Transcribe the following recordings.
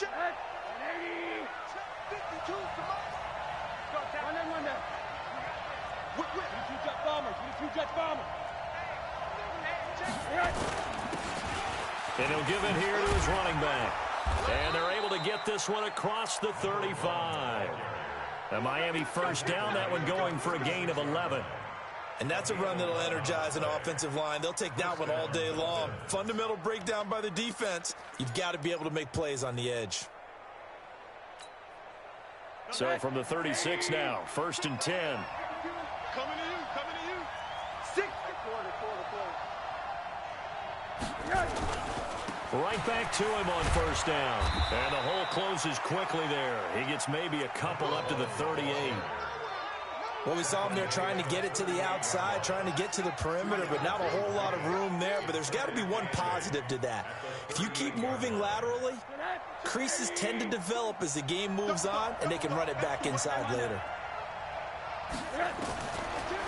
Check. 52. Come on. One down, one down. With the 2 jet bombers. With the 2 jet bombers. And he'll give it here to his running back. And they're able to get this one across the 35. A Miami first down, that one going for a gain of 11. And that's a run that'll energize an offensive line. They'll take that one all day long. Fundamental breakdown by the defense. You've got to be able to make plays on the edge. So from the 36 now, 1st and 10. Coming to you. 6. Right back to him on 1st down. And the hole closes quickly there. He gets maybe a couple up to the 38. Well, we saw him there trying to get it to the outside, trying to get to the perimeter, but not a whole lot of room there. But there's got to be one positive to that. If you keep moving laterally, creases tend to develop as the game moves on, and they can run it back inside later.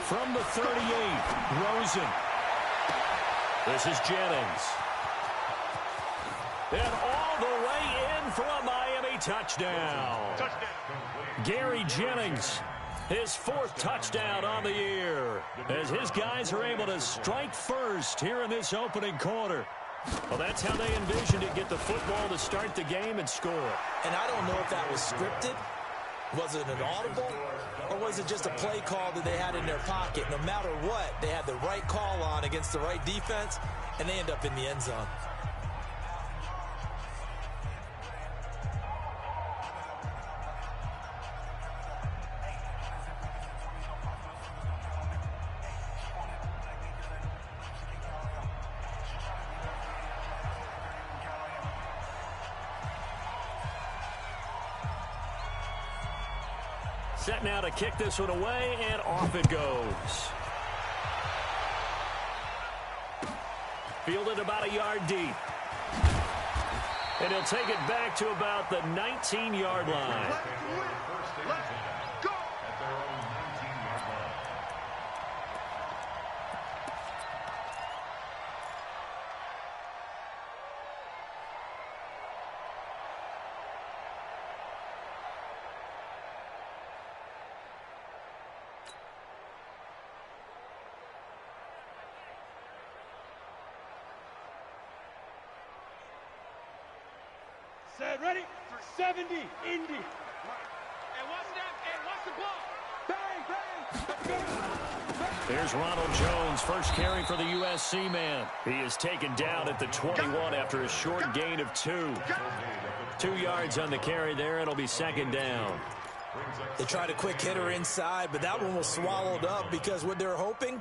From the 38, Rosen. This is Jennings. And all the way in for a Miami touchdown. Gary Jennings, his 4th touchdown on the year, as his guys are able to strike first here in this opening quarter. Well, that's how they envisioned it, get the football to start the game and score. And I don't know if that was scripted. Was it an audible? Or was it just a play call that they had in their pocket? No matter what, they had the right call on against the right defense, and they end up in the end zone. Set now to kick this one away, and off it goes. Fielded about a yard deep. And he'll take it back to about the 19-yard line. Set, ready? 70, Indy. And watch that, and watch the ball. Bang, bang. There's Ronald Jones, first carry for the USC man. He is taken down at the 21 after a short gain of 2. 2 yards on the carry there. It'll be 2nd down. They tried a quick hitter inside, but that one was swallowed up because what they're hoping,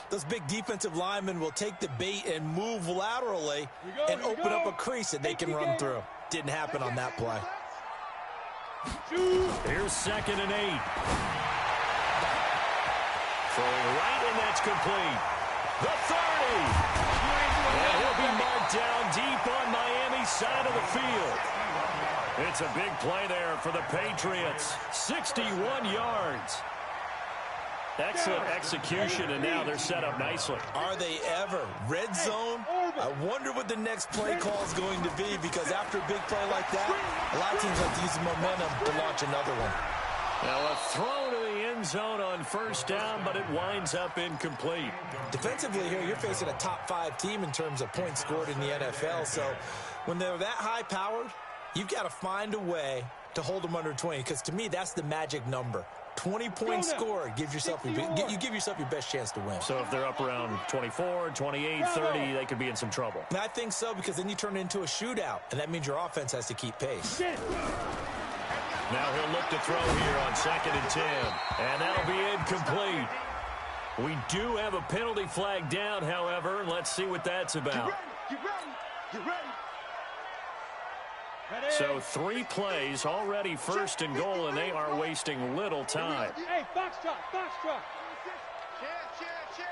those big defensive linemen will take the bait and move laterally and open up a crease that they can run through. Didn't happen on that play. Here's 2nd and 8. Throwing right, and that's complete. The 30. And he'll be marked down deep on Miami's side of the field. It's a big play there for the Patriots. 61 yards. Excellent execution, and now they're set up nicely. Are they ever? Red zone? I wonder what the next play call is going to be, because after a big play like that, a lot of teams like to use the momentum to launch another one. Now a throw to the end zone on 1st down, but it winds up incomplete. Defensively here, you're facing a top 5 team in terms of points scored in the NFL, so when they're that high-powered, you've got to find a way to hold them under 20, because to me, that's the magic number. 20 points scored gives yourself you give yourself your best chance to win. So if they're up around 24, 28, 30, they could be in some trouble. And I think so, because then you turn it into a shootout, and that means your offense has to keep pace. Now he'll look to throw here on 2nd and 10, and that'll be incomplete. We do have a penalty flag down, however, and let's see what that's about. Get ready. So 3 plays, already 1st and goal, and they are wasting little time. Hey, foxtrot. Check.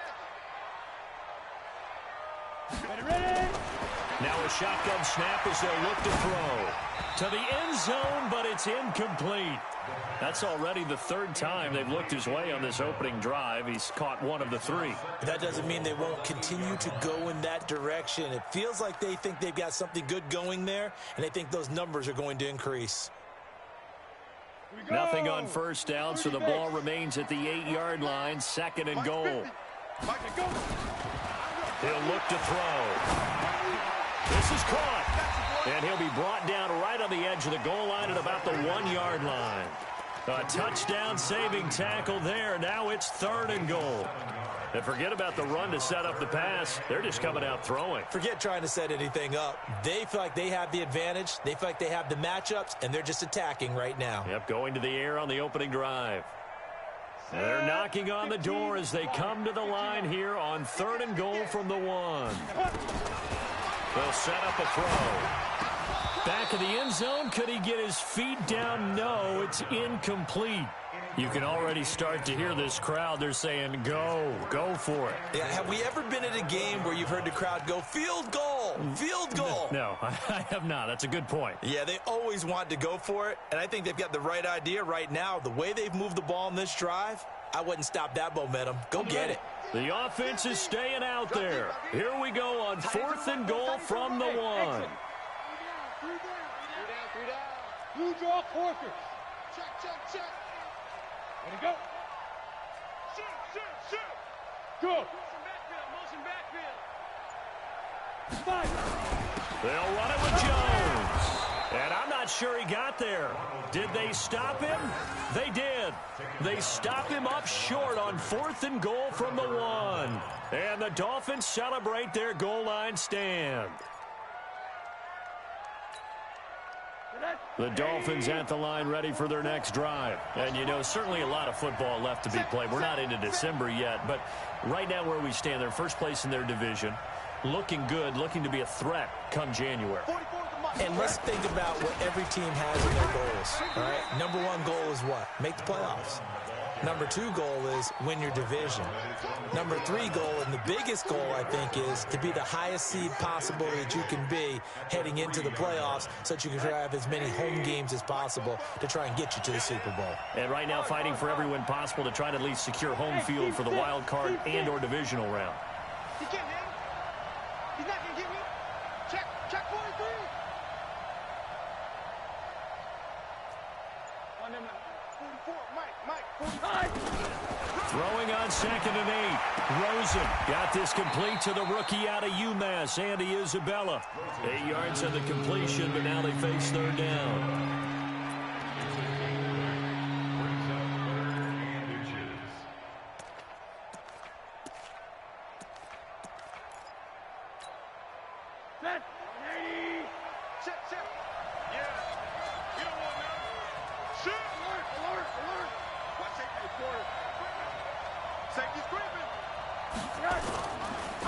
Ready. Now a shotgun snap as they'll look to throw. To the end zone, but it's incomplete. That's already the third time they've looked his way on this opening drive. He's caught one of the three. That doesn't mean they won't continue to go in that direction. It feels like they think they've got something good going there, and they think those numbers are going to increase. Nothing on first down, so the ball remains at the 8-yard line, 2nd and goal. He'll look to throw. This is caught. And he'll be brought down right on the edge of the goal line at about the 1-yard line. A touchdown-saving tackle there. Now it's 3rd and goal. And forget about the run to set up the pass. They're just coming out throwing. Forget trying to set anything up. They feel like they have the advantage. They feel like they have the matchups, and they're just attacking right now. Yep, going to the air on the opening drive. They're knocking on the door as they come to the line here on 3rd and goal from the 1. They'll set up a throw. Back of the end zone. Could he get his feet down? No, it's incomplete. You can already start to hear this crowd. They're saying, go for it. Yeah, have we ever been at a game where you've heard the crowd go, field goal, field goal? No, I have not. That's a good point. Yeah, they always want to go for it, and I think they've got the right idea right now. The way they've moved the ball in this drive, I wouldn't stop that momentum. Go get it. The offense is staying out there. Here we go on 4th and goal from the 1. Blue draw quarters. Check. Ready, go. Shoot. Go. Motion backfield. They'll run it with Jones. And I'm not sure he got there. Did they stop him? They did. They stop him up short on 4th and goal from the 1. And the Dolphins celebrate their goal line stand. The Dolphins at the line ready for their next drive. And, you know, certainly a lot of football left to be played. We're not into December yet, but right now where we stand, they're first place in their division. Looking good, looking to be a threat come January. And let's think about what every team has in their goals. All right? Number 1 goal is what? Make the playoffs. Number 2 goal is win your division. Number 3 goal, and the biggest goal, I think, is to be the highest seed possible that you can be heading into the playoffs so that you can have as many home games as possible to try and get you to the Super Bowl. And right now fighting for every win possible to try to at least secure home field for the wild card and or divisional round. He can't hit him. He's not going to get me. Check 43. On them, 44, Mike, 45. Throwing on 2nd and 8. Rosen got this complete to the rookie out of UMass, Andy Isabella. 8 yards on the completion, but now they face 3rd down. Set. 80. Set. Yeah. You don't want none. Shoot. Alert. Watch safety quarter. Safety's creeping.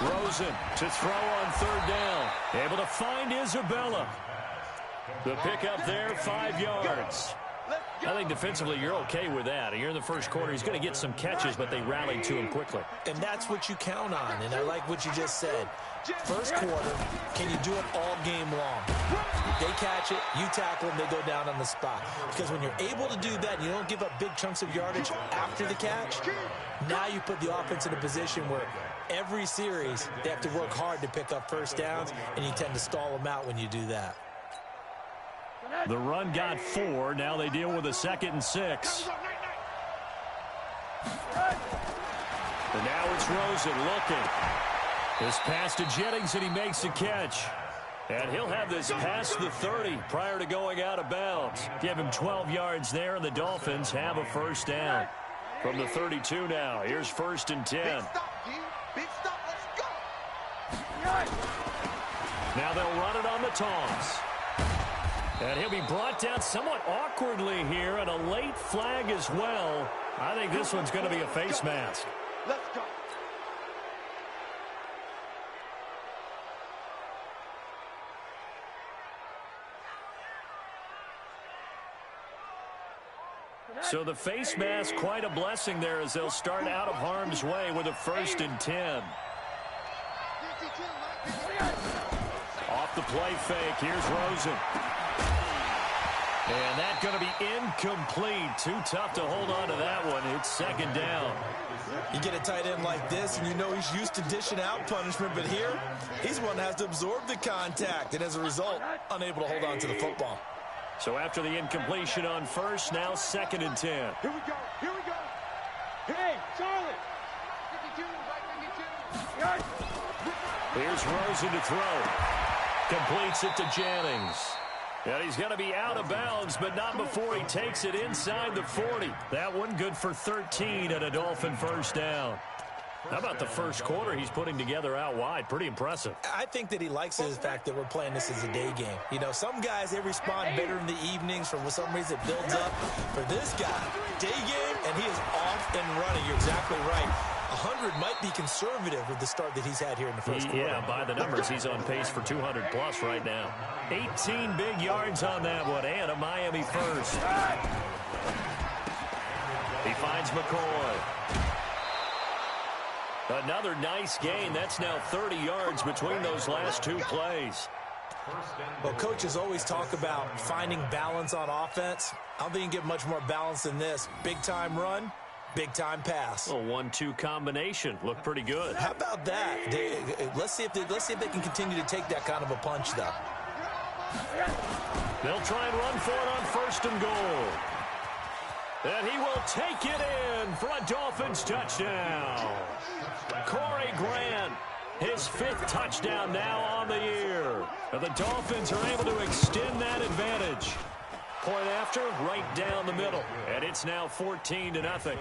Rosen to throw on 3rd down. Able to find Isabella. The pickup there, 5 yards. I think defensively you're okay with that. You're in the first quarter. He's going to get some catches, but they rallied to him quickly. And that's what you count on, and I like what you just said. First quarter, can you do it all game long? They catch it, you tackle them, they go down on the spot. Because when you're able to do that and you don't give up big chunks of yardage after the catch, now you put the offense in a position where every series they have to work hard to pick up first downs, and you tend to stall them out when you do that. The run got 4. Now they deal with a 2nd and 6. And now it's Rosen looking. This pass to Jennings, and he makes the catch. And he'll have this past the 30 prior to going out of bounds. Give him 12 yards there, and the Dolphins have a first down. From the 32 now, here's 1st and 10. Big stop, let's go. Now they'll run it on the toss. And he'll be brought down somewhat awkwardly here, and a late flag as well. I think this one's going to be a face mask. Let's go. So the face mask, quite a blessing there as they'll start out of harm's way with a 1st and 10. play fake. Here's Rosen. And that's going to be incomplete. Too tough to hold on to that one. It's second down. You get a tight end like this, and you know he's used to dishing out punishment, but here, he's one that has to absorb the contact, and as a result, unable to hold on to the football. So after the incompletion on first, now 2nd and 10. Here we go. Here we go. Hey, Charlie. 52. Here's Rosen to throw. Completes it to Jennings. And he's going to be out of bounds, but not before he takes it inside the 40. That one good for 13 and a Dolphin first down. How about the first quarter he's putting together out wide? Pretty impressive. I think that he likes the fact that we're playing this as a day game. You know, some guys, they respond better in the evenings. For some reason, it builds up. For this guy, day game, and he is off and running. You're exactly right. 100 might be conservative with the start that he's had here in the first quarter. Yeah, by the numbers, he's on pace for 200-plus right now. 18 big yards on that one, and a Miami first. He finds McCoy. Another nice gain. That's now 30 yards between those last two plays. Well, coaches always talk about finding balance on offense. I don't think you can get much more balance than this. Big-time run, big-time pass. A 1-2 combination. Looked pretty good. How about that? Let's see if they can continue to take that kind of a punch, though. They'll try and run for it on 1st and goal. And he will take it in for a Dolphins touchdown. Corey Grant, his 5th touchdown now on the year. And the Dolphins are able to extend that advantage. Point after, right down the middle. And it's now 14-0.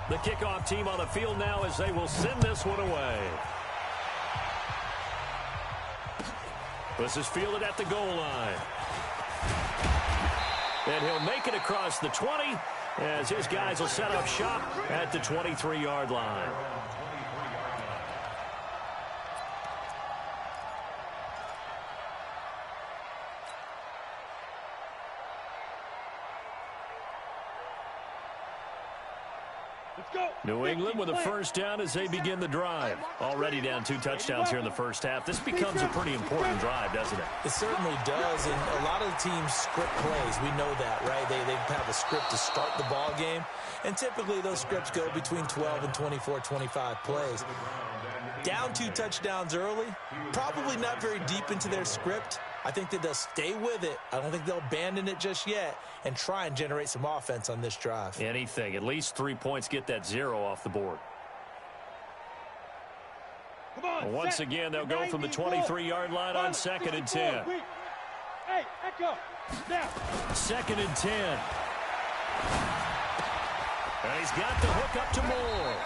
The kickoff team on the field now as they will send this one away. This is fielded at the goal line. And he'll make it across the 20 as his guys will set up shop at the 23-yard line. New England with a first down as they begin the drive. Already down 2 touchdowns here in the first half. This becomes a pretty important drive, doesn't it? It certainly does, and a lot of the teams script plays. We know that, right? They have a script to start the ball game, and typically those scripts go between 12 and 24, 25 plays. Down 2 touchdowns early, probably not very deep into their script. I think that they'll stay with it. I don't think they'll abandon it just yet and try and generate some offense on this drive. Anything. At least 3 points, get that 0 off the board. Well, once again, they'll go from the 23-yard line on 2nd and 10. Hey, echo. Now. 2nd and 10. And he's got the hook up to Moore.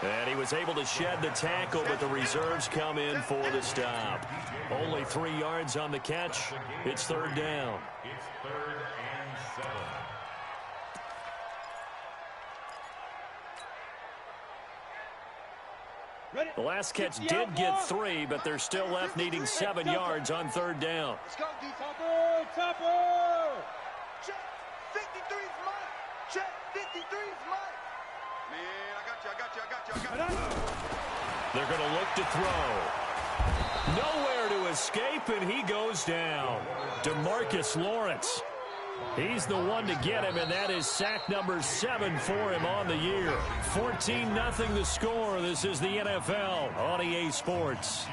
And he was able to shed the tackle, but the reserves come in for the stop. Only 3 yards on the catch. It's 3rd down. It's 3rd and 7. The last catch did get 3, but they're still left needing 7 yards on 3rd down. Let's go, Topper! Check, 53's mine. Check, 53's mine. Man, I got you. They're going to look to throw. Nowhere to escape, and he goes down. DeMarcus Lawrence. He's the one to get him, and that is sack number 7 for him on the year. 14-0 the score. This is the NFL on EA Sports.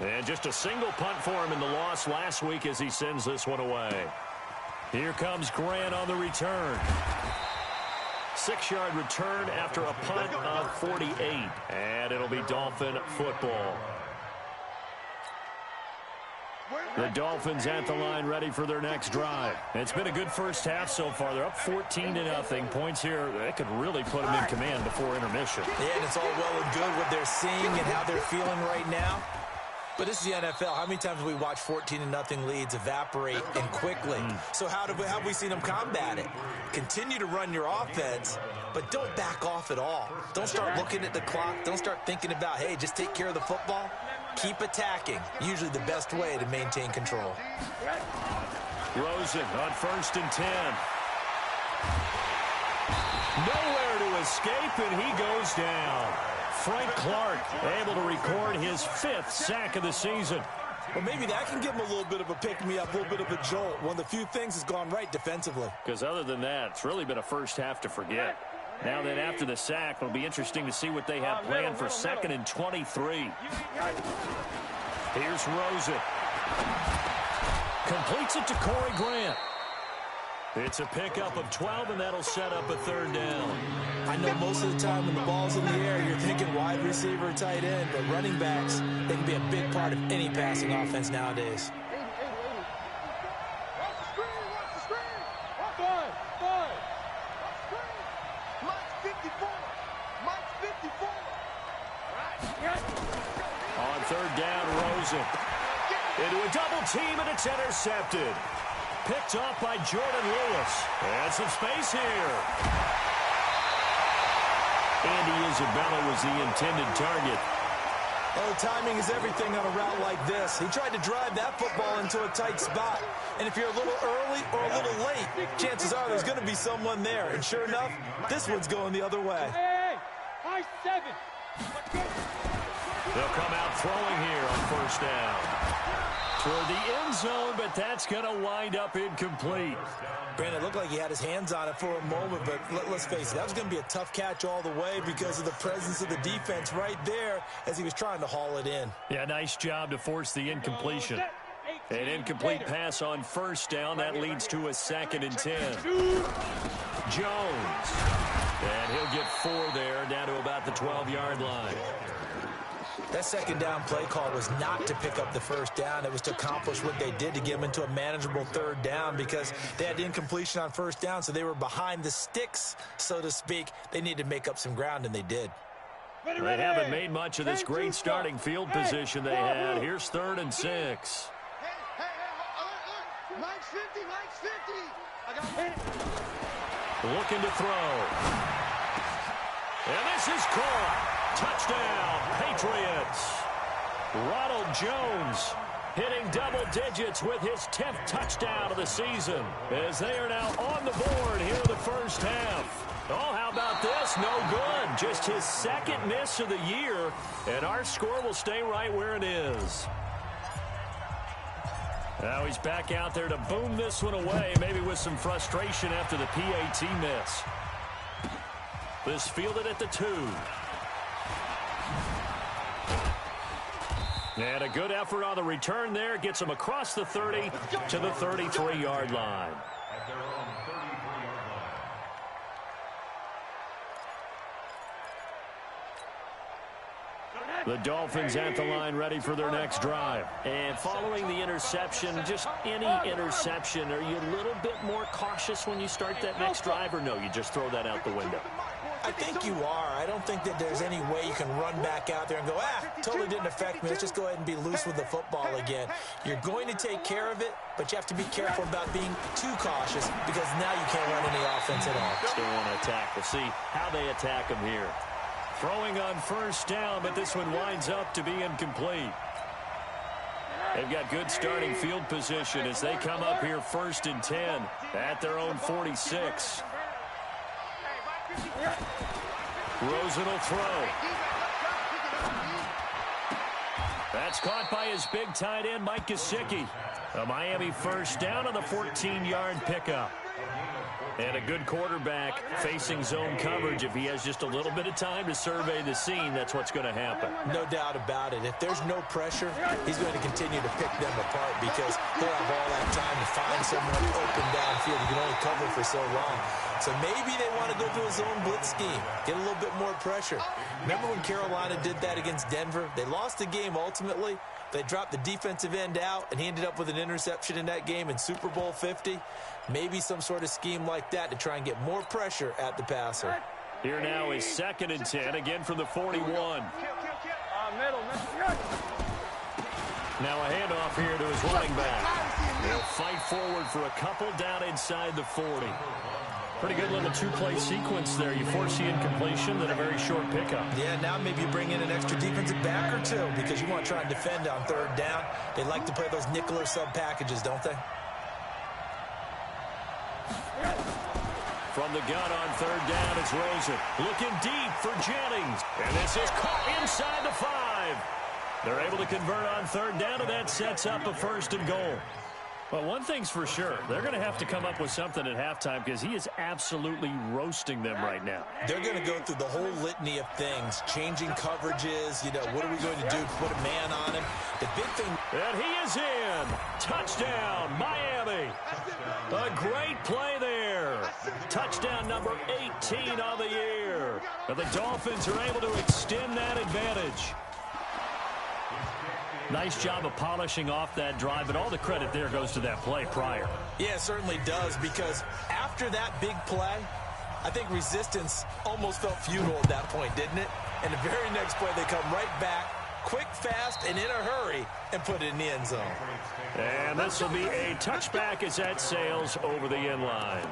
And just a single punt for him in the loss last week as he sends this one away. Here comes Grant on the return. 6-yard return after a punt of 48. And it'll be Dolphin football. The Dolphins at the line ready for their next drive. It's been a good first half so far. They're up 14-0. Points here, they could really put them in command before intermission. Yeah, and it's all well and good what they're seeing and how they're feeling right now. But this is the NFL. How many times have we watched 14-0 leads evaporate and quickly? So how have we seen them combat it? Continue to run your offense, but don't back off at all. Don't start looking at the clock. Don't start thinking about, hey, just take care of the football. Keep attacking. Usually the best way to maintain control. Rosen on 1st and 10. Nowhere to escape, and he goes down. Frank Clark able to record his 5th sack of the season. Well, maybe that can give him a little bit of a pick-me-up, a little bit of a jolt. One of the few things that's gone right defensively. Because other than that, it's really been a first half to forget. Now that after the sack, it'll be interesting to see what they have planned for 2nd and 23. Here's Rosen. Completes it to Corey Grant. It's a pickup of 12, and that'll set up a 3rd down. I know most of the time when the ball's in the air, you're thinking wide receiver, tight end, but running backs, they can be a big part of any passing offense nowadays. On 3rd down, Rosen. Into a double team, and it's intercepted. Picked off by Jordan Lewis. And some space here. Andy Isabella was the intended target. Oh, timing is everything on a route like this. He tried to drive that football into a tight spot. And if you're a little early or a little late, chances are there's going to be someone there. And sure enough, this one's going the other way. Hey, high 7. They'll come out throwing here on 1st down. Toward the end zone, but that's going to wind up incomplete. Brandon, it looked like he had his hands on it for a moment, but let's face it, that was going to be a tough catch all the way because of the presence of the defense right there as he was trying to haul it in. Yeah, nice job to force the incompletion. An incomplete pass on 1st down. That leads to a 2nd and 10. Jones. And he'll get 4 there, down to about the 12-yard line. That 2nd down play call was not to pick up the 1st down. It was to accomplish what they did to get them into a manageable 3rd down because they had incompletion on 1st down, so they were behind the sticks, so to speak. They needed to make up some ground, and they did. They haven't made much of this great starting field position they had. Here's 3rd and 6. Hey, Mike's 50, Mike's 50. I got hit. Looking to throw. And this is caught. Touchdown, Patriots. Ronald Jones hitting double digits with his 10th touchdown of the season as they are now on the board here in the 1st half. Oh, how about this? No good. Just his 2nd miss of the year, and our score will stay right where it is. Now he's back out there to boom this one away, maybe with some frustration after the PAT miss. This fielded at the 2. And a good effort on the return there. Gets him across the 30 to the 33-yard line. The Dolphins at the line ready for their next drive. And following the interception, just any interception, are you a little bit more cautious when you start that next drive, or no, you just throw that out the window? I think you are. I don't think that there's any way you can run back out there and go, totally didn't affect me. Let's just go ahead and be loose with the football again. You're going to take care of it, but you have to be careful about being too cautious because now you can't run any offense at all. Still want to attack. We'll see how they attack him here. Throwing on 1st down, but this one winds up to be incomplete. They've got good starting field position as they come up here 1st and 10 at their own 46. Rosen will throw. That's caught by his big tight end, Mike Gesicki. A Miami 1st down on the 14-yard pickup. And a good quarterback facing zone coverage. If he has just a little bit of time to survey the scene, that's what's going to happen. No doubt about it. If there's no pressure, he's going to continue to pick them apart because he'll have all that time to find someone open downfield. You can only cover for so long. So maybe they want to go to a zone blitz scheme, get a little bit more pressure. Remember when Carolina did that against Denver? They lost the game ultimately. They dropped the defensive end out, and he ended up with an interception in that game in Super Bowl 50. Maybe some sort of scheme like that to try and get more pressure at the passer. Here now is 2nd and 10, again from the 41. Now a handoff here to his running back. They'll fight forward for a couple down inside the 40. Pretty good little two-play sequence there. You force the incompletion, then a very short pickup. Yeah, now maybe you bring in an extra defensive back or two because you want to try and defend on 3rd down. They like to play those nickel or sub packages, don't they? From the gun on third down, it's Rosen. Looking deep for Jennings. And this is caught inside the 5. They're able to convert on third down, and that sets up a 1st and goal. Well, one thing's for sure. They're going to have to come up with something at halftime because he is absolutely roasting them right now. They're going to go through the whole litany of things, changing coverages. You know, what are we going to do? Put a man on him. The big thing. And he is in. Touchdown, Miami. A great play there. Touchdown number 18 on the year. And the Dolphins are able to extend that advantage. Nice job of polishing off that drive, but all the credit there goes to that play prior. Yeah, it certainly does, because after that big play, I think resistance almost felt futile at that point, didn't it? And the very next play, they come right back, quick, fast, and in a hurry, and put it in the end zone. And this will be a touchback as that sails over the end line.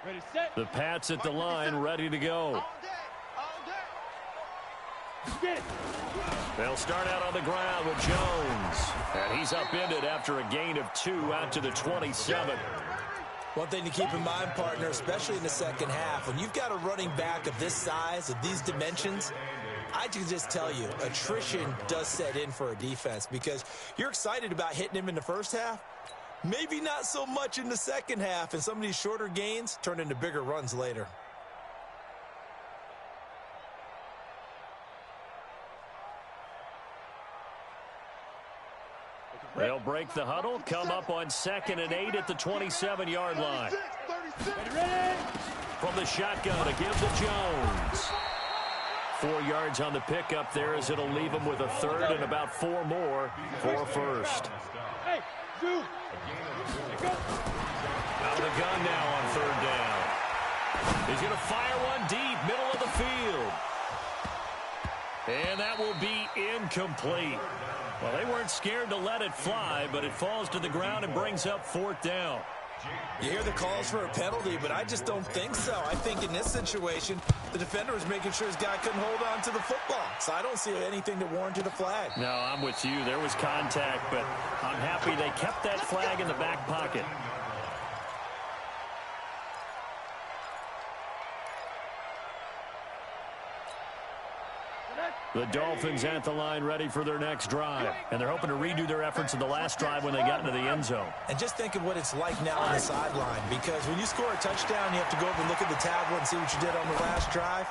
Ready, set. The Pats at the line, ready to go. They'll start out on the ground with Jones. And he's upended after a gain of 2 out to the 27. One thing to keep in mind, partner, especially in the second half, when you've got a running back of this size, of these dimensions, I can just tell you, attrition does set in for a defense, because you're excited about hitting him in the first half. Maybe not so much in the second half, and some of these shorter gains turn into bigger runs later. They'll break the huddle, come up on 2nd and 8 at the 27-yard line. From the shotgun to give to Jones. 4 yards on the pickup there, as it'll leave him with a 3rd and about 4 more for a 1st. Hey, dude. Out of the gun now on 3rd down. He's going to fire one deep, middle of the field. And that will be incomplete. Well, they weren't scared to let it fly, but it falls to the ground and brings up 4th down. You hear the calls for a penalty, but I just don't think so. I think in this situation, the defender was making sure his guy couldn't hold on to the football. So I don't see anything that warranted a flag. No, I'm with you. There was contact, but I'm happy they kept that flag in the back pocket. The Dolphins at the line, ready for their next drive. And they're hoping to redo their efforts in the last drive when they got into the end zone. And just think of what it's like now on the sideline, because when you score a touchdown, you have to go over and look at the tablet and see what you did on the last drive.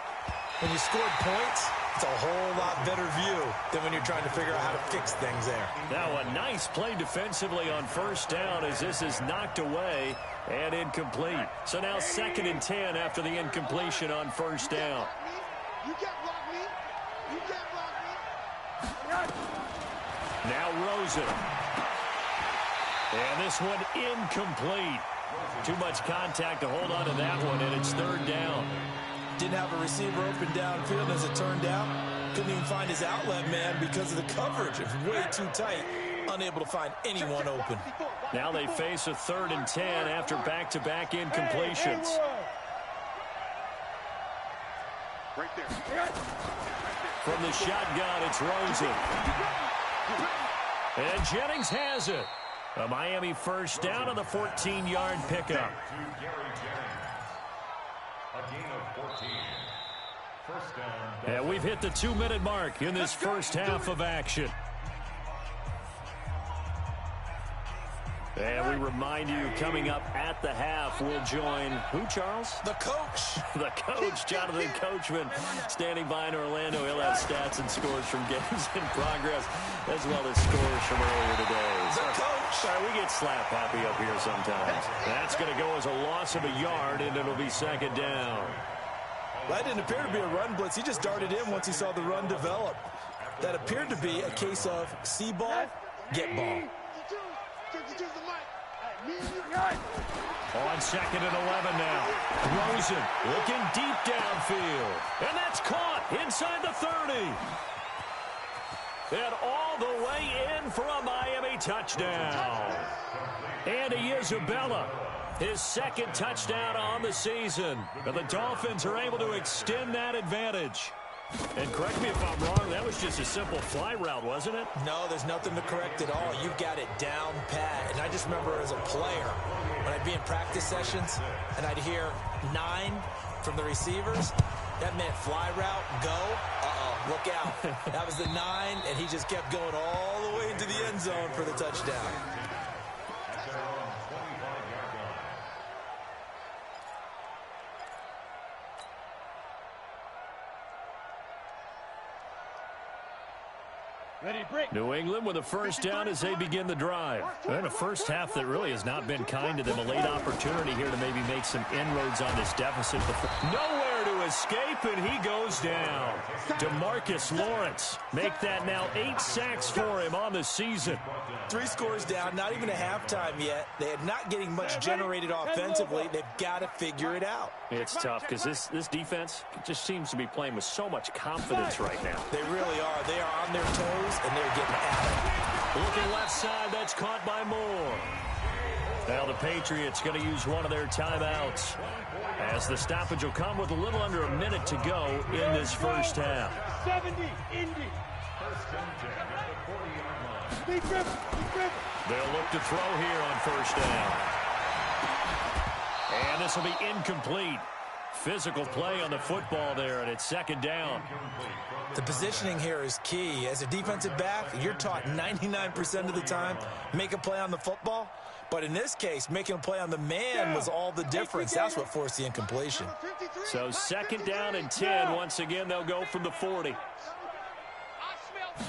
When you scored points, it's a whole lot better view than when you're trying to figure out how to fix things there. Now a nice play defensively on 1st down, as this is knocked away and incomplete. So now 2nd and 10 after the incompletion on 1st down. You can't block me. You can't block me. Now Rosen. And this one incomplete. Too much contact to hold on to that one, and it's 3rd down. Didn't have a receiver open downfield, as it turned out. Couldn't even find his outlet man because of the coverage. It was way too tight. Unable to find anyone open. Now they face a 3rd and 10 after back-to-back incompletions. Right there. From the shotgun, it's Rosen. And Jennings has it. A Miami 1st down on the 14-yard pickup. A gain of 14. 1st down. And we've hit the 2-minute mark in this first half of action. And we remind you, coming up at the half, we'll join who, Charles? The coach. The coach, Jonathan Coachman, standing by in Orlando. He'll have stats and scores from games in progress, as well as scores from earlier today. The coach. Sorry, we get slap happy up here sometimes. That's going to go as a loss of a yard, and it'll be 2nd down. That didn't appear to be a run blitz. He just darted in once he saw the run develop. That appeared to be a case of see ball, get ball. On 2nd and 11 now. Rosen looking deep downfield. And that's caught inside the 30. And all the way in for a Miami touchdown. Andy Isabella, his 2nd touchdown on the season. And the Dolphins are able to extend that advantage. And correct me if I'm wrong, that That was just a simple fly route, wasn't it? No, there's nothing to correct at all. You've got it down pat. And I just remember as a player, when I'd be in practice sessions and I'd hear 9 from the receivers, that meant fly route, go, look out. That was the 9, and he just kept going all the way into the end zone for the touchdown. New England with a first down as they begin the drive. And a first half that really has not been kind to them. A late opportunity here to maybe make some inroads on this deficit. Nowhere to escape, and he goes down. DeMarcus Lawrence make that now 8 sacks for him on the season. 3 scores down, not even a halftime yet. They are not getting much generated offensively. They've got to figure it out. It's tough because this defense just seems to be playing with so much confidence right now. They really are. They are on their toes, and they're getting at it. Looking left side, that's caught by Moore. Now the Patriots going to use one of their timeouts as the stoppage will come with a little under a minute to go in this first half. 70, Indy. They'll look to throw here on first down. And this will be incomplete. Physical play on the football there, and it's second down. The positioning here is key. As a defensive back, you're taught 99% of the time, make a play on the football. But in this case, making a play on the man was all the difference. That's what forced the incompletion. So second down and 10. Once again, they'll go from the 40.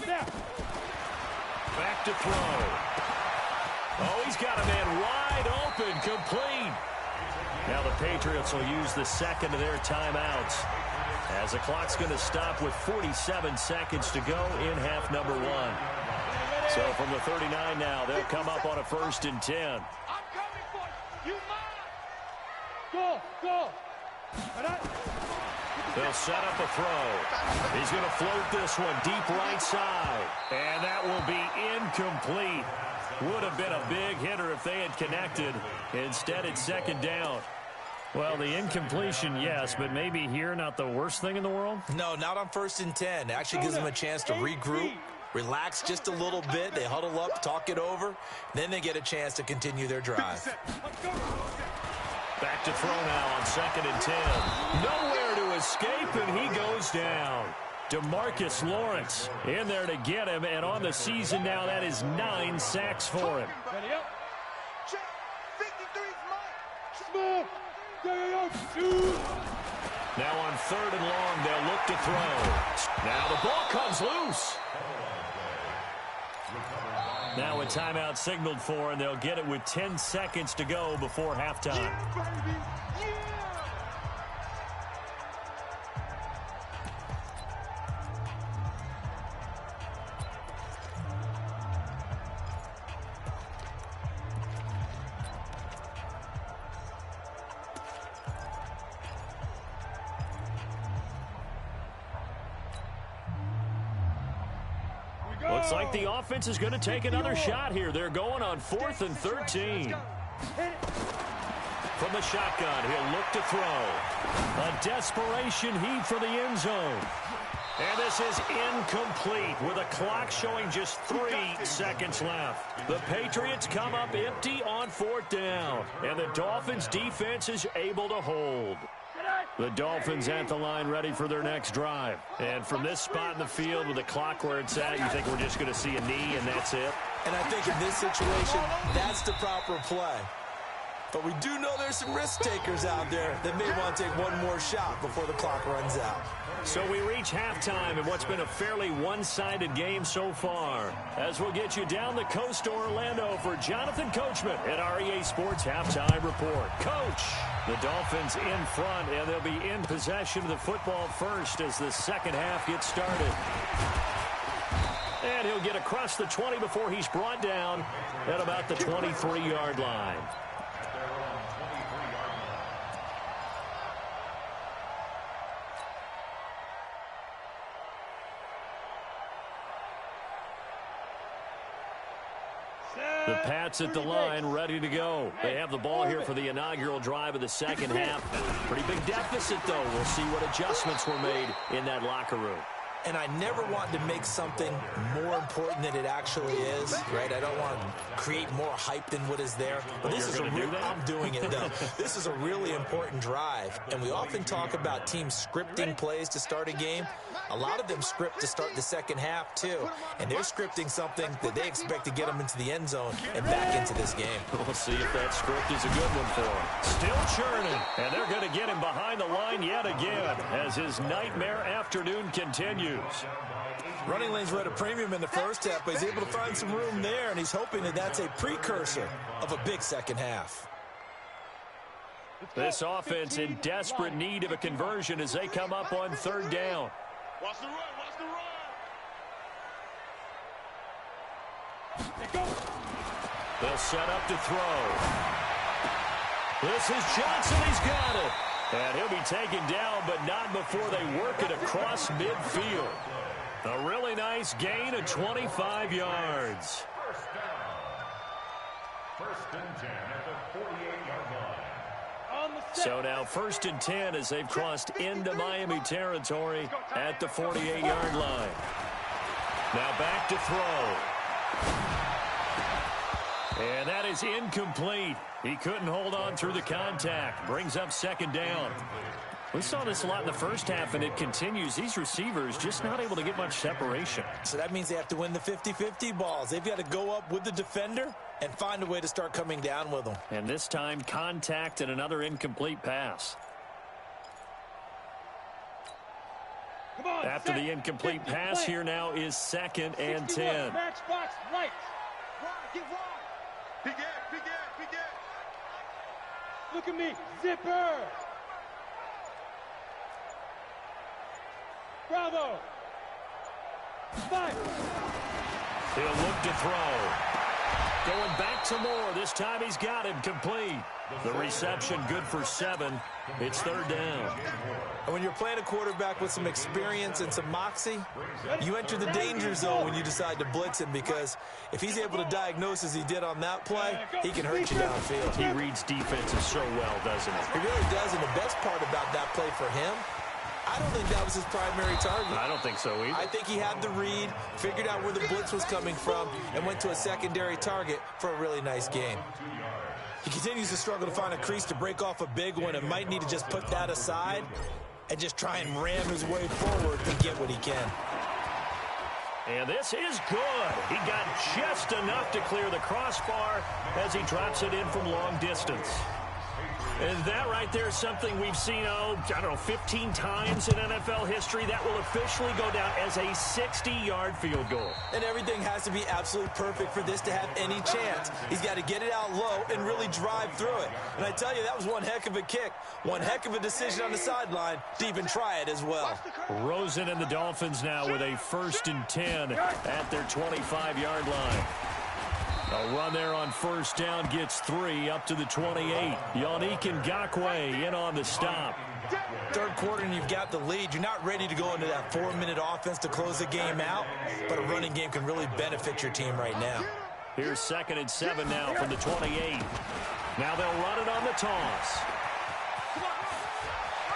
Back to throw. Oh, he's got a man wide open, complete. Now the Patriots will use the second of their timeouts as the clock's going to stop with 47 seconds to go in half number 1. So from the 39 now, they'll come up on a first and 10. I'm coming for you. You mine. Go. They'll set up a throw. He's going to float this one deep right side. And that will be incomplete. Would have been a big hitter if they had connected. Instead, it's second down. Well, the incompletion, yes, but maybe here not the worst thing in the world? No, not on first and 10. It actually gives them a chance to regroup, relax just a little bit. They huddle up, talk it over. Then they get a chance to continue their drive. Back to throw now on second and 10. Nowhere to escape, and he goes down. DeMarcus Lawrence in there to get him, and on the season now, that is 9 sacks for him. Now on third and long, they'll look to throw. Now the ball comes loose. Now a timeout signaled for, and they'll get it with 10 seconds to go before halftime. Looks like the offense is going to take another shot here. They're going on 4th and 13. From the shotgun, he'll look to throw. A desperation heave for the end zone. And this is incomplete with a clock showing just 3 seconds left. The Patriots come up empty on 4th down. And the Dolphins defense is able to hold. The Dolphins at the line ready for their next drive. And from this spot in the field with the clock where it's at, you think we're just going to see a knee and that's it? And I think in this situation, that's the proper play. But we do know there's some risk takers out there that may want to take one more shot before the clock runs out. So we reach halftime in what's been a fairly one-sided game so far. As we'll get you down the coast to Orlando for Jonathan Coachman at REA Sports Halftime Report. Coach, the Dolphins in front, and they'll be in possession of the football first as the second half gets started. And he'll get across the 20 before he's brought down at about the 23-yard line. The Pats at the line, ready to go. They have the ball here for the inaugural drive of the second half. Pretty big deficit, though. We'll see what adjustments were made in that locker room. And I never want to make something more important than it actually is, right? I don't want to create more hype than what is there. But this is I'm doing it, though. This is a really important drive. And we often talk about teams scripting plays to start a game. A lot of them script to start the second half, too. And they're scripting something that they expect to get them into the end zone and back into this game. We'll see if that script is a good one for him. Still churning. And they're going to get him behind the line yet again as his nightmare afternoon continues. Running lanes were at a premium in the first half, but he's able to find some room there, and he's hoping that that's a precursor of a big second half. This offense in desperate need of a conversion as they come up on third down. Watch the run, watch the run. They'll set up to throw. This is Johnson. He's got it. And he'll be taken down, but not before they work it across midfield. A really nice gain of 25 yards. First down. First and 10 at the 48-yard line. So now 1st and 10 as they've crossed into Miami territory at the 48-yard line. Now back to throw. And that is incomplete. He couldn't hold on through the contact. Brings up second down. We saw this a lot in the first half, and it continues. These receivers just not able to get much separation. So that means they have to win the 50-50 balls. They've got to go up with the defender and find a way to start coming down with them. And this time, contact and another incomplete pass. After the incomplete pass, here now is 2nd and 10. Matchbox right. Get wide. Big Ed, big Ed, big Ed. Look at me. Zipper. Bravo. Fight. He'll look to throw. Going back to Moore. This time he's got him complete. The reception good for 7. It's third down. And when you're playing a quarterback with some experience and some moxie, you enter the danger zone when you decide to blitz him, because if he's able to diagnose as he did on that play, he can hurt you downfield. He reads defenses so well, doesn't he? He really does, and the best part about that play for him, I don't think that was his primary target. I don't think so either. I think he had the read, figured out where the blitz was coming from, and went to a secondary target for a really nice gain. He continues to struggle to find a crease to break off a big one, and might need to just put that aside and just try and ram his way forward to get what he can. And this is good. He got just enough to clear the crossbar as he drops it in from long distance. And that right there is something we've seen, 15 times in NFL history. That will officially go down as a 60-yard field goal. And everything has to be absolutely perfect for this to have any chance. He's got to get it out low and really drive through it. And I tell you, that was one heck of a kick. One heck of a decision on the sideline to even try it as well. Rosen and the Dolphins now with a 1st and 10 at their 25-yard line. A run there on 1st down gets 3 up to the 28. Yannick Ngakoue in on the stop. Third quarter and you've got the lead. You're not ready to go into that 4-minute offense to close the game out, but a running game can really benefit your team right now. Here's 2nd and 7 now from the 28. Now they'll run it on the toss.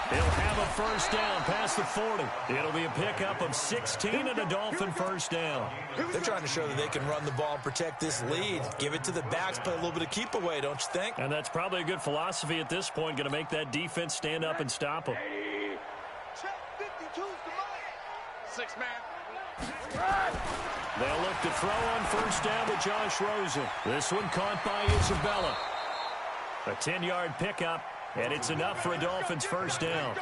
He'll have a 1st down past the 40. It'll be a pickup of 16 and a Dolphin 1st down. They're trying to show that they can run the ball and protect this lead. Give it to the backs, play a little bit of keep away, don't you think? And that's probably a good philosophy at this point, going to make that defense stand up and stop them. Check 52's the money. 6 man. They'll look to throw on 1st down with Josh Rosen. This one caught by Isabella. A 10-yard pickup. And it's enough for a Dolphins 1st down.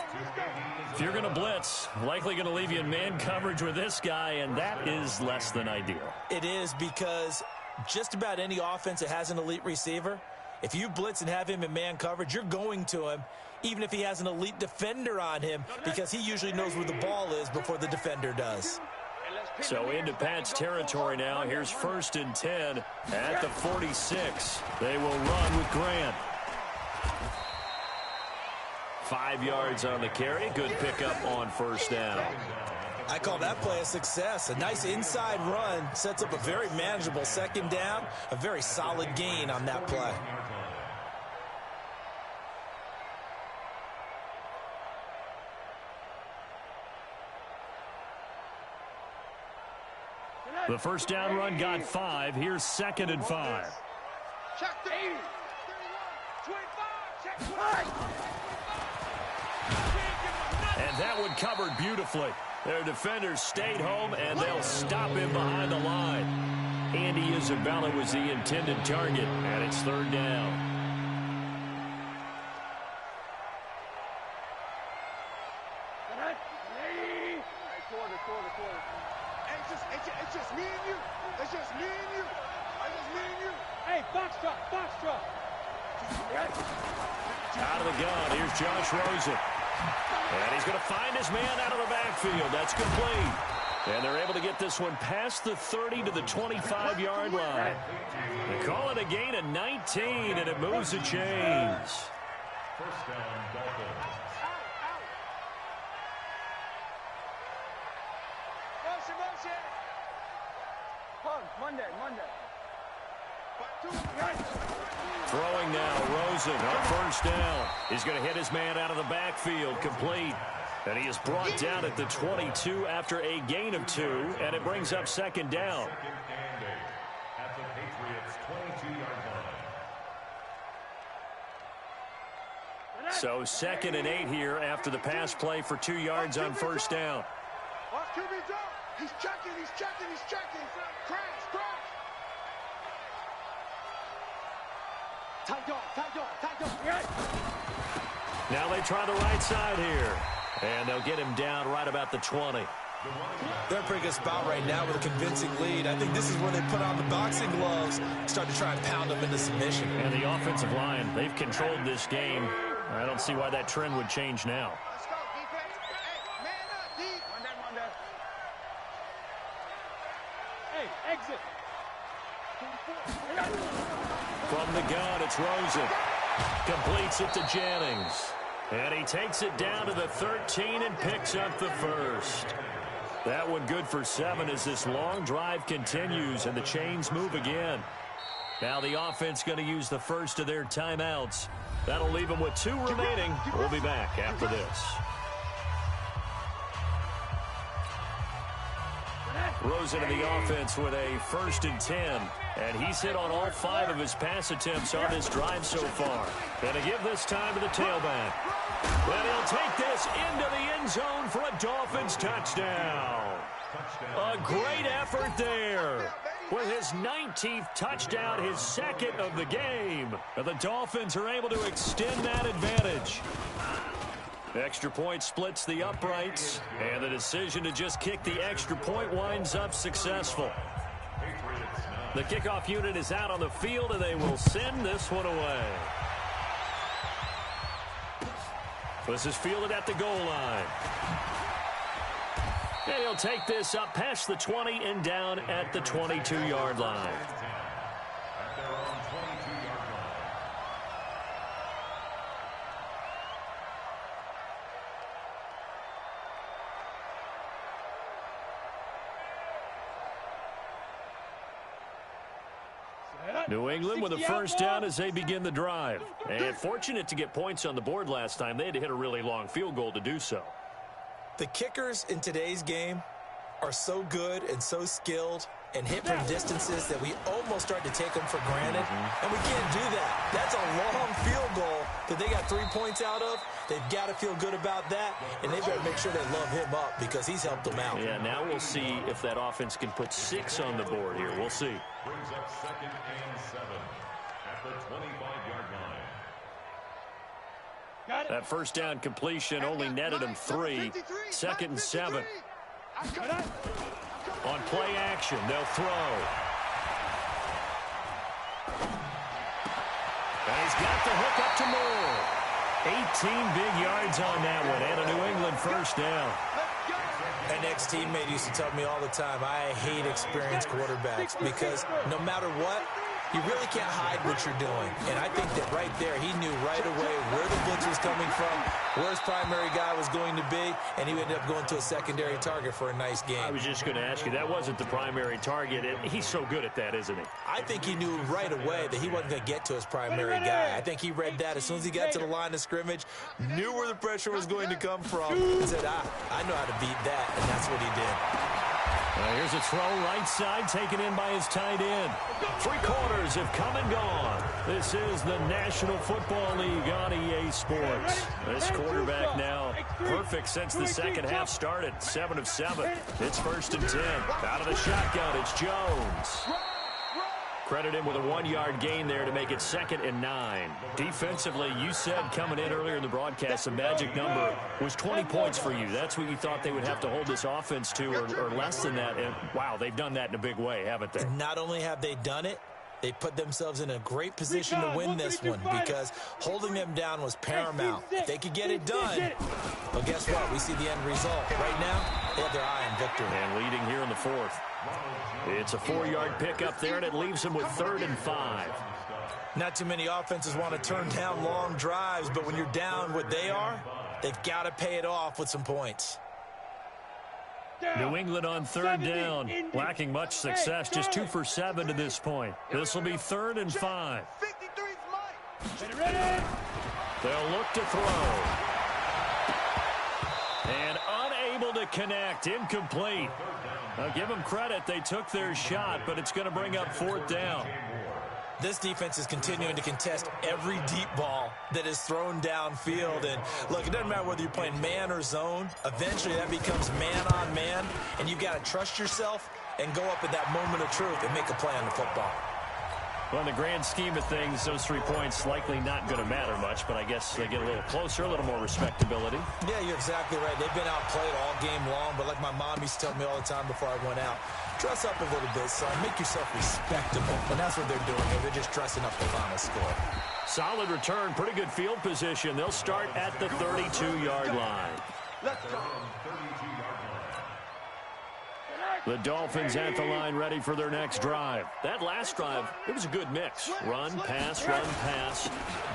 If you're going to blitz, likely going to leave you in man coverage with this guy, and that is less than ideal. It is, because just about any offense that has an elite receiver, if you blitz and have him in man coverage, you're going to him, even if he has an elite defender on him, because he usually knows where the ball is before the defender does. So into Pat's territory now. Here's 1st and 10 at the 46. They will run with Grant. 5 yards on the carry. Good pickup on 1st down. I call that play a success. A nice inside run sets up a very manageable 2nd down. A very solid gain on that play. The first down run got 5. Here's 2nd and 5. Check the 80. 25. Check 20. And that one covered beautifully. Their defenders stayed home, and they'll stop him behind the line. Andy Isabella was the intended target, and it's 3rd down. It's just me and you. It's just me and you. It's just me and you. Hey, box drop, box drop. Out of the gun, here's Josh Rosen. And he's going to find his man out of the backfield. That's complete. And they're able to get this one past the 30 to the 25-yard line. They call it a gain of 19, and it moves the chains. First down, Dolphins. Motion. Monday. Throwing now, Rosen on first down. He's going to hit his man out of the backfield, complete. And he is brought down at the 22 after a gain of 2, and it brings up 2nd down. Second and 8 at the Patriots' 22-yard line. So 2nd and 8 here after the pass play for 2 yards on first down. Watch QB drop. He's checking. Crash. Tight dog. Now they try the right side here. And they'll get him down right about the 20. They're in a pretty good spot right now with a convincing lead. I think this is where they put on the boxing gloves, start to try and pound them into submission. And the offensive line, they've controlled this game. I don't see why that trend would change now. Let's go, defense. Hey, man up, D. Monday. Hey, exit. From the gun, it's Rosen. Completes it to Jennings. And he takes it down to the 13 and picks up the first. That one good for 7 as this long drive continues and the chains move again. Now the offense going to use the first of their timeouts. That'll leave them with 2 remaining. We'll be back after this. Rosen in the offense with a 1st and 10. And he's hit on all 5 of his pass attempts on this drive so far. Going to give this time to the tailback. But he'll take this into the end zone for a Dolphins touchdown. A great effort there. With his 19th touchdown, his 2nd of the game. And the Dolphins are able to extend that advantage. Extra point splits the uprights, and the decision to just kick the extra point winds up successful. The kickoff unit is out on the field, and they will send this one away. This is fielded at the goal line. And he'll take this up past the 20 and down at the 22-yard line. New England with a first down as they begin the drive. And fortunate to get points on the board last time. They had to hit a really long field goal to do so. The kickers in today's game are so good and so skilled and hit from distances that we almost start to take them for granted. And we can't do that. That's a long field goal that they got 3 points out of. They've got to feel good about that, and they've got to make sure they love him up because he's helped them out. Yeah, now we'll see if that offense can put 6 on the board here. We'll see. Brings up 2nd and 7 at the 25-yard line. That first down completion only netted him 3. 2nd and 7. On play action, they'll throw. And he's got the hook up to Moore. 18 big yards on that one, and a New England first down. An ex-teammate used to tell me all the time, I hate experienced quarterbacks because no matter what, you really can't hide what you're doing. And I think that right there, he knew right away where the blitz was coming from, where his primary guy was going to be, and he ended up going to a secondary target for a nice game. I was just going to ask you, that wasn't the primary target. He's so good at that, isn't he? I think he knew right away that he wasn't going to get to his primary guy. I think he read that as soon as he got to the line of scrimmage, knew where the pressure was going to come from, and said, I know how to beat that, and that's what he did. Well, Here's a throw right side taken in by his tight end. 3 quarters have come and gone. This is the National Football League on EA Sports. This quarterback now perfect since the second half started. 7 of 7. It's 1st and 10. Out of the shotgun, it's Jones. Credit him with a 1-yard gain there to make it 2nd and 9. Defensively, you said coming in earlier in the broadcast, the magic number was 20 points for you. That's what you thought they would have to hold this offense to, or less than that. And, wow, they've done that in a big way, haven't they? And not only have they done it, they put themselves in a great position to win this one because holding them down was paramount. If they could get it done, well, guess what? We see the end result. Right now, they have their eye on victory. And leading here in the 4th. It's a 4-yard pickup there, and it leaves them with 3rd and 5. Not too many offenses want to turn down long drives, but when you're down what they are, they've got to pay it off with some points. New England on 3rd down, lacking much success, just 2 for 7 to this point. This will be 3rd and 5. They'll look to throw. And unable to connect, incomplete. Now give them credit, they took their shot, but it's going to bring up 4th down. This defense is continuing to contest every deep ball that is thrown downfield. And, look, it doesn't matter whether you're playing man or zone. Eventually that becomes man-on-man, and you've got to trust yourself and go up at that moment of truth and make a play on the football. Well, in the grand scheme of things, those 3 points likely not going to matter much, but I guess they get a little closer, a little more respectability. Yeah, you're exactly right. They've been outplayed all game long, but like my mom used to tell me all the time before I went out, dress up a little bit, son. Make yourself respectable. And that's what they're doing here. They're just dressing up the final score. Solid return, pretty good field position. They'll start at the 32-yard line. Let's go. The Dolphins at the line ready for their next drive. That last drive, it was a good mix. Run, pass,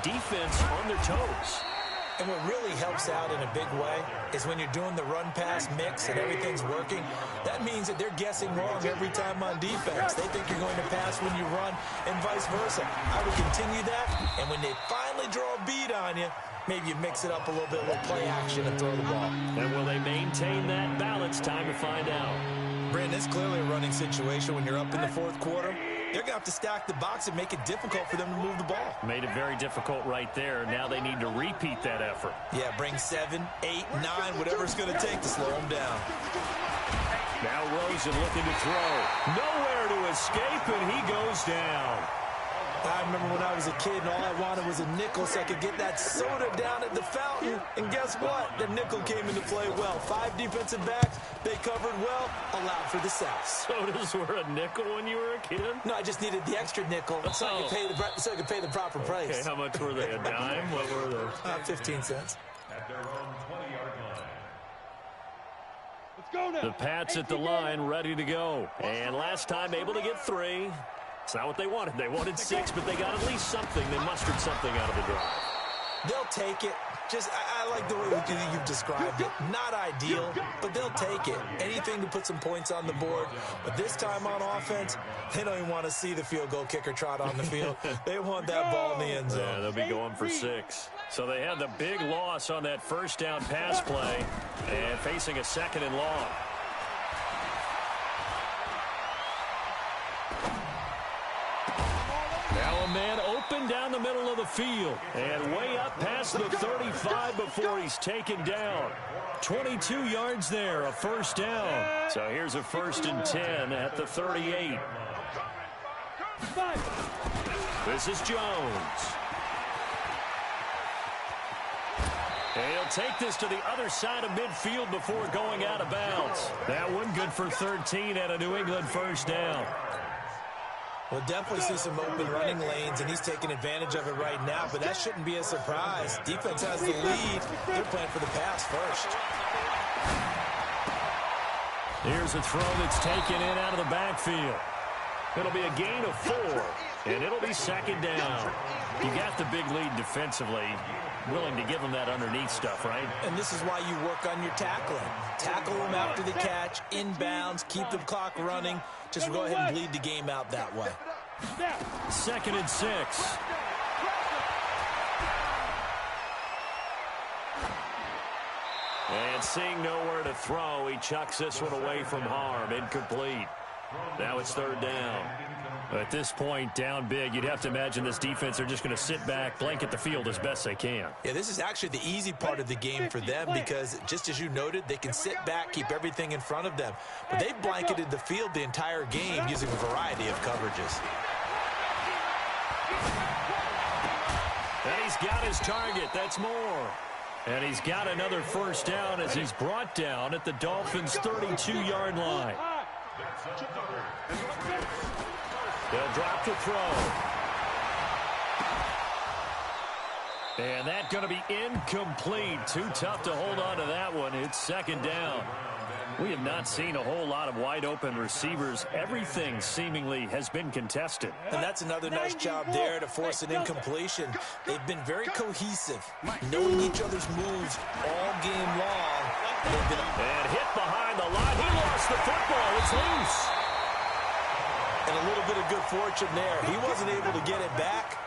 defense on their toes. And what really helps out in a big way is when you're doing the run-pass mix and everything's working, that means that they're guessing wrong every time on defense. They think you're going to pass when you run and vice versa. I would continue that, and when they finally draw a beat on you, maybe you mix it up a little bit with play action and throw the ball. And will they maintain that balance? Time to find out. Brandon, it's clearly a running situation when you're up in the 4th quarter. They're going to have to stack the box and make it difficult for them to move the ball. Made it very difficult right there. Now they need to repeat that effort. Yeah, bring 7, 8, 9, whatever it's going to take to slow them down. Now Rosen looking to throw. Nowhere to escape, and he goes down. I remember when I was a kid and all I wanted was a nickel so I could get that soda down at the fountain. And guess what? The nickel came into play well. 5 defensive backs, they covered well, allowed for the sacks. Sodas were a nickel when you were a kid? No, I just needed the extra nickel so I could pay the proper price. Okay, how much were they? A dime? What were they? 15 cents. At their own 20-yard line. Let's go now. The Pats at the line, ready to go. And last time able to get 3. It's not what they wanted. They wanted 6, but they got at least something. They mustered something out of the drive. They'll take it. I like the way you've described it. Not ideal, but they'll take it. Anything to put some points on the board. But this time on offense, they don't even want to see the field goal kicker trot on the field. They want that ball in the end zone. Yeah, they'll be going for 6. So they had the big loss on that 1st down pass play and facing a 2nd and long. Now a man open down the middle of the field and way up past the 35 before he's taken down. 22 yards there, a 1st down. So here's a 1st and 10 at the 38. This is Jones. And he'll take this to the other side of midfield before going out of bounds. That one good for 13 at a New England 1st down. We'll definitely see some open running lanes, and he's taking advantage of it right now, but that shouldn't be a surprise. Defense has the lead. They're playing for the pass first. Here's a throw that's taken in out of the backfield. It'll be a gain of 4, and it'll be 2nd down. You got the big lead defensively. Willing to give them that underneath stuff, right? And this is why you work on your tackling. Tackle them after the catch, inbounds, keep the clock running. Just go ahead and bleed the game out that way. 2nd and 6. And seeing nowhere to throw, he chucks this one away from harm. Incomplete. Now it's third down. At this point, down big, you'd have to imagine this defense are just going to sit back, blanket the field as best they can. Yeah, this is actually the easy part of the game for them because, just as you noted, they can sit back, keep everything in front of them. But they've blanketed the field the entire game using a variety of coverages. And he's got his target. That's more. And he's got another first down as he's brought down at the Dolphins' 32-yard line. They'll drop to throw. And that's going to be incomplete. Too tough to hold on to that one. It's second down. We have not seen a whole lot of wide-open receivers. Everything seemingly has been contested. And that's another nice job there to force an incompletion. They've been very cohesive, knowing each other's moves all game long. And hit behind the line. He lost the football. It's loose. And a little bit of good fortune there. He wasn't able to get it back,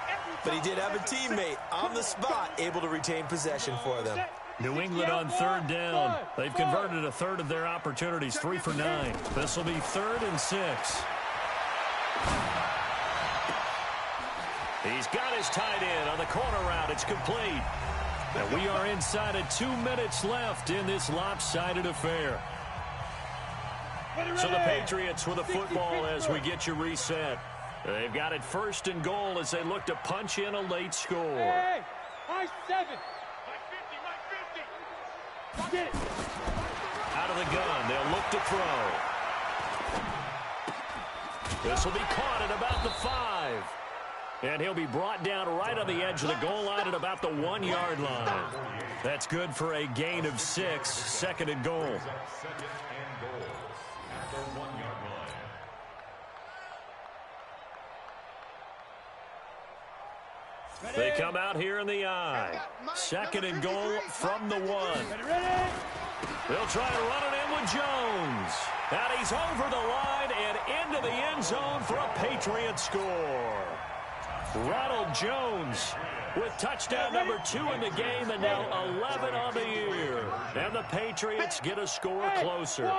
but he did have a teammate on the spot able to retain possession for them. New England on third down. They've converted a third of their opportunities, 3 for 9. This will be 3rd and 6. He's got his tight end on the corner route. It's complete. And we are inside of 2 minutes left in this lopsided affair. So the Patriots with the football as we get you reset. They've got it 1st and goal as they look to punch in a late score. Hey, high 7. Get it. Out of the gun, they'll look to throw. This will be caught at about the 5. And he'll be brought down right on the edge of the goal line at about the 1-yard line. That's good for a gain of 6, 2nd and goal. They come out here in the I. 2nd and goal from the 1. They'll try to run it in with Jones. And he's over the line and into the end zone for a Patriot score. Ronald Jones with touchdown number 2 in the game and now 11 on the year. And the Patriots get a score closer.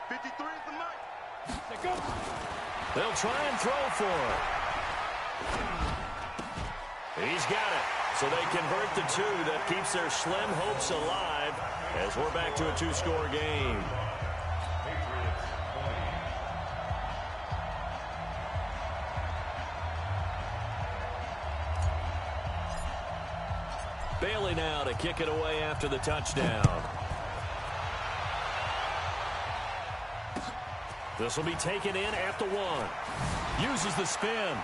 53 is the mic. They'll try and throw for it. He's got it. So they convert the 2. That keeps their slim hopes alive as we're back to a 2-score game. Bailey now to kick it away after the touchdown. This will be taken in at the 1. Uses the spin.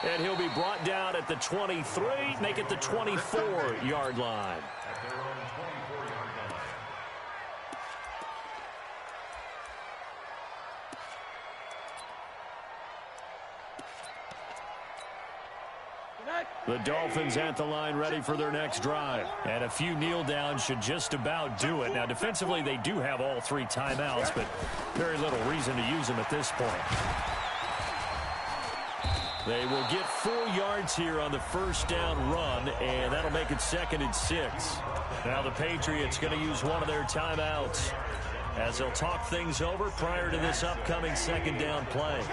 And he'll be brought down at the 23, make it the 24-yard line. The Dolphins at the line ready for their next drive. And a few kneel downs should just about do it. Now, defensively, they do have all 3 timeouts, but very little reason to use them at this point. They will get 4 yards here on the first down run, and that'll make it 2nd and 6. Now the Patriots going to use one of their timeouts as they'll talk things over prior to this upcoming 2nd down play.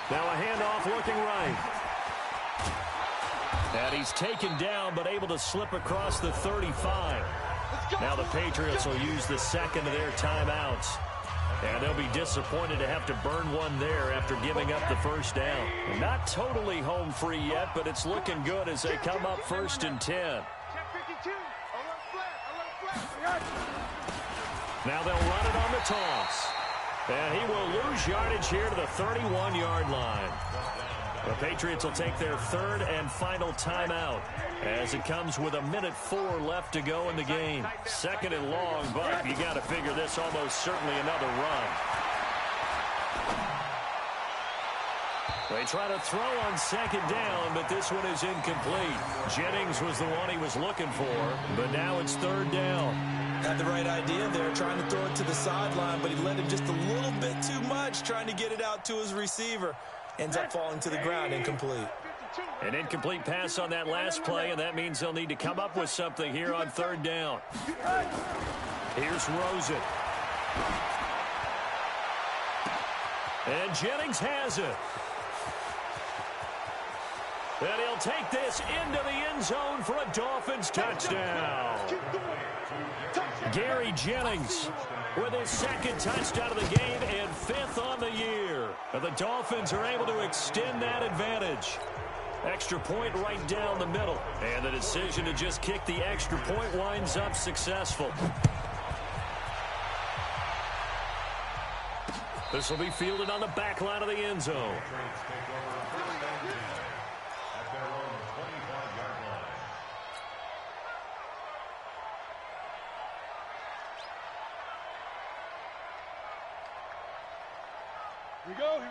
Now a handoff looking right. And he's taken down but able to slip across the 35. Now the Patriots will use the 2nd of their timeouts. And they'll be disappointed to have to burn one there after giving up the first down. Not totally home free yet, but it's looking good as they come up 1st and 10. Now they'll run it on the toss. And he will lose yardage here to the 31-yard line. The Patriots will take their 3rd and final timeout as it comes with 1:04 left to go in the game. 2nd and long, but you got to figure this almost certainly another run. They try to throw on 2nd down, but this one is incomplete. Jennings was the one he was looking for, but now it's 3rd down. Had the right idea there, trying to throw it to the sideline, but he let him just a little bit too much, trying to get it out to his receiver. Ends up falling to the ground, incomplete. An incomplete pass on that last play, and that means they'll need to come up with something here on third down. Here's Rosen. And Jennings has it. And he'll take this into the end zone for a Dolphins touchdown. Gary Jennings with his second touchdown of the game and 5th on the year. And the Dolphins are able to extend that advantage. Extra point right down the middle. And the decision to just kick the extra point winds up successful. This will be fielded on the back line of the end zone.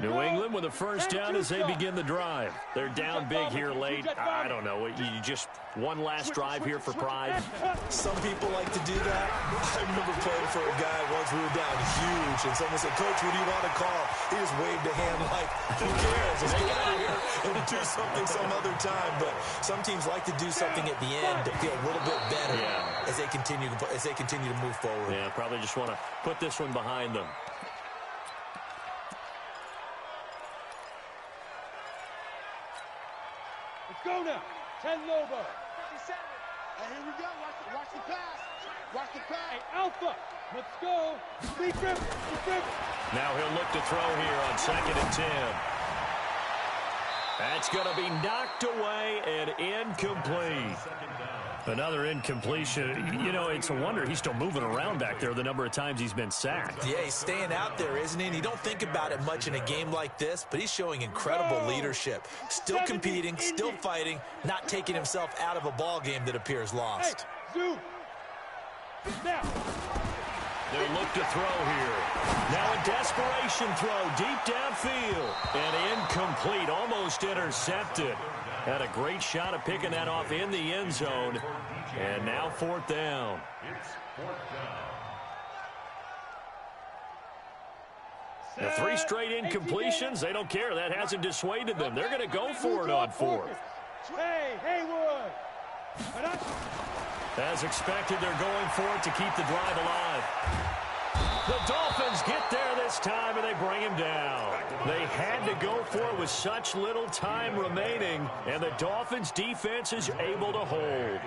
New England with a first down as they begin the drive. They're down big here late. I don't know. You just one last drive here for pride. Some people like to do that. I remember playing for a guy once. We were down huge, and someone said, "Coach, what do you want to call?" He just waved a hand like, "Who cares? Let's get out of here and do something some other time." But some teams like to do something at the end to feel a little bit better as they continue to move forward. Yeah, probably just want to put this one behind them. Go now. 10 Lobo. 57. And here we go. Watch the pass. Watch the pass. Hey, Alpha. Let's go. Speed grip. Now he'll look to throw here on 2nd and 10. That's going to be knocked away and incomplete. Another incompletion. You know, it's a wonder he's still moving around back there the number of times he's been sacked. Yeah, he's staying out there, isn't he? And you don't think about it much in a game like this, but he's showing incredible leadership. Still competing, still fighting, not taking himself out of a ball game that appears lost. Hey, Zoo. Now. They look to throw here. Now a desperation throw deep downfield. And incomplete, almost intercepted. Had a great shot at picking that off in the end zone. And now 4th down. It's 4th down. Now 3 straight incompletions. They don't care. That hasn't dissuaded them. They're going to go for it on 4th. Hey, Haywood. As expected, they're going for it to keep the drive alive. The Dolphins get there this time, and they bring him down. They had to go for it with such little time remaining, and the Dolphins' defense is able to hold.